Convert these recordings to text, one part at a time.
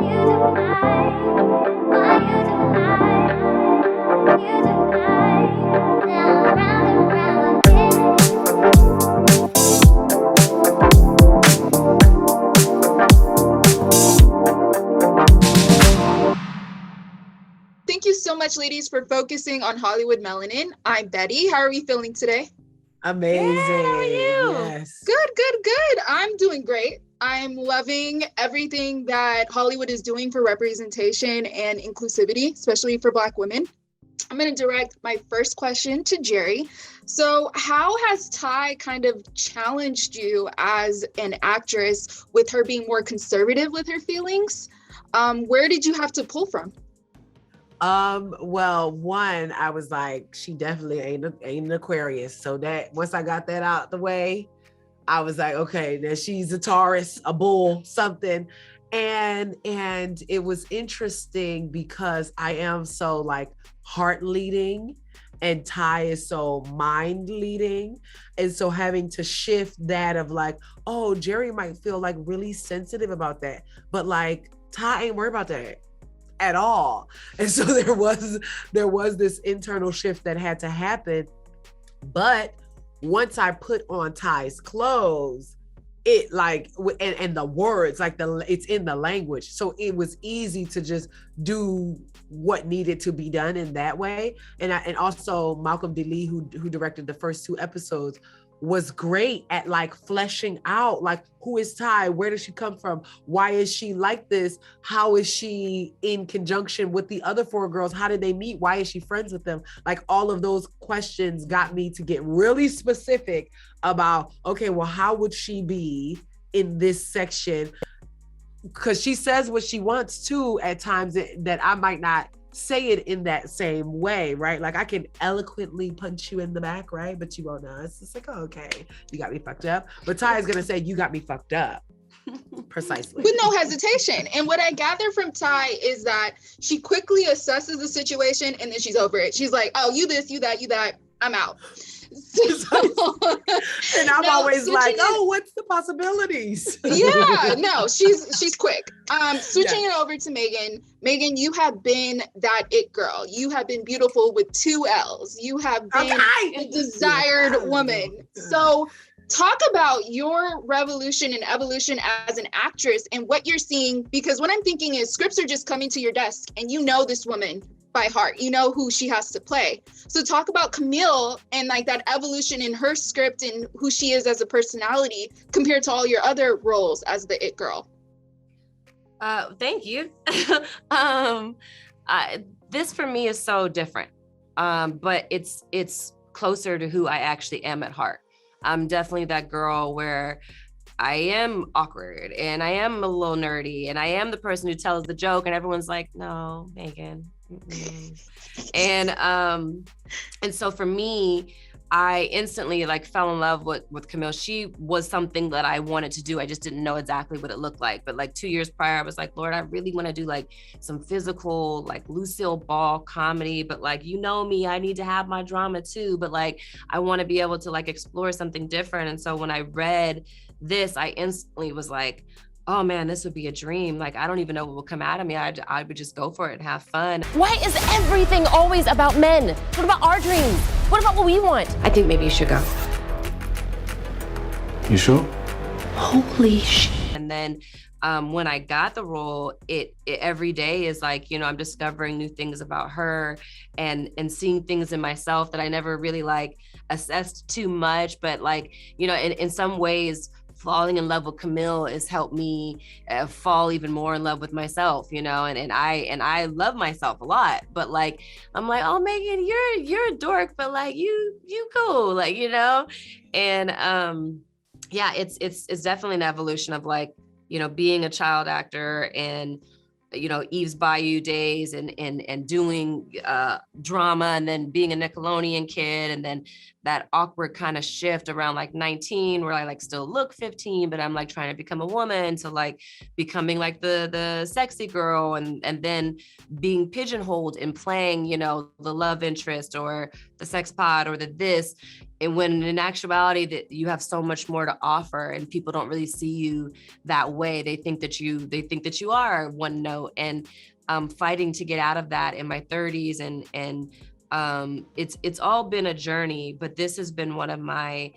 Thank you so much, ladies, for focusing on Hollywood Melanin. I'm Betti. How are we feeling today? Amazing. Good, how are you? Yes. Good. I'm doing great. I'm loving everything that Hollywood is doing for representation and inclusivity, especially for Black women. I'm going to direct my first question to Jerrie. So how has Ty kind of challenged you as an actress with her being more conservative with her feelings? Where did you have to pull from? Well, one, I was like, she definitely ain't an Aquarius. So that once I got that out the way, I was like, okay, then she's a Taurus, a bull, something. And it was interesting because I am so like heart leading and Ty is so mind leading. And so having to shift that of like, oh, Jerrie might feel like really sensitive about that, but like Ty ain't worried about that at all. And so there was this internal shift that had to happen. But once I put on Ty's clothes, it like, and the words, like it's in the language. So it was easy to just do what needed to be done in that way. And also Malcolm DeLee, who directed the first 2 episodes, was great at like fleshing out, like, who is Ty? Where does she come from? Why is she like this? How is she in conjunction with the other 4 girls? How did they meet? Why is she friends with them? Like all of those questions got me to get really specific about, okay, well, how would she be in this section? Because she says what she wants to at times that I might not say it in that same way, right? Like I can eloquently punch you in the back, right? But you won't know. It's just like, oh, okay, you got me fucked up. But Ty is gonna say, you got me fucked up. Precisely. With no hesitation. And what I gather from Ty is that she quickly assesses the situation and then she's over it. She's like, oh, you this, you that, I'm out. So, and I'm always like, oh, what's the possibilities? Yeah, no, she's quick. Switching it over to Meagan. Meagan, you have been that it girl. You have been beautiful with 2 L's. You have been a desired woman. So talk about your revolution and evolution as an actress and what you're seeing, because what I'm thinking is scripts are just coming to your desk and you know this woman by heart. You know who she has to play. So talk about Camille and like that evolution in her script and who she is as a personality compared to all your other roles as the it girl. Thank you. This for me is so different, but it's closer to who I actually am at heart. I'm definitely that girl where I am awkward and I am a little nerdy and I am the person who tells the joke and everyone's like, no, Meagan. And so for me, I instantly like fell in love with Camille. She was something that I wanted to do. I just didn't know exactly what it looked like. But like 2 years prior, I was like, Lord, I really want to do like some physical, like Lucille Ball comedy. But like, you know me, I need to have my drama too. But like, I want to be able to like explore something different. And so when I read this, I instantly was like, oh man, this would be a dream. Like, I don't even know what will come out of me. I would just go for it and have fun. Why is everything always about men? What about our dreams? What about what we want? I think maybe you should go. You sure? Holy shit. And then when I got the role, it every day is like, you know, I'm discovering new things about her and seeing things in myself that I never really like assessed too much. But like, you know, in some ways, falling in love with Camille has helped me fall even more in love with myself, you know, and I love myself a lot, but like, I'm like, oh, Meagan, you're a dork, but like you cool, like, you know, and yeah, it's definitely an evolution of like, you know, being a child actor and, you know, Eve's Bayou days and doing drama and then being a Nickelodeon kid and then that awkward kind of shift around like 19 where I like still look 15, but I'm like trying to become a woman to like becoming like the sexy girl and then being pigeonholed and playing, you know, the love interest or the sex pod or the this. and when in actuality that you have so much more to offer, and people don't really see you that way. They think that you are one note, and fighting to get out of that in my 30s, and it's all been a journey, but this has been one of my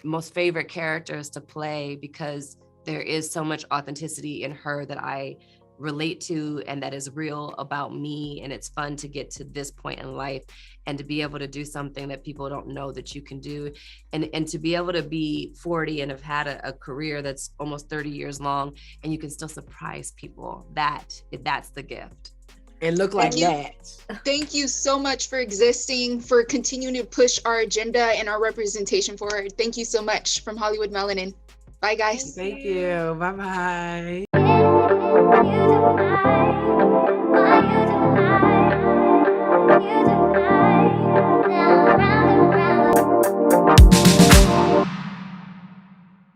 most favorite characters to play, because there is so much authenticity in her that I relate to and that is real about me. And it's fun to get to this point in life and to be able to do something that people don't know that you can do, and to be able to be 40 and have had a career that's almost 30 years long, and you can still surprise people. That's the gift. And look like that. Thank you so much for existing, for continuing to push our agenda and our representation forward. Thank you so much from Hollywood Melanin. Bye, guys. Thank you. Bye-bye. You do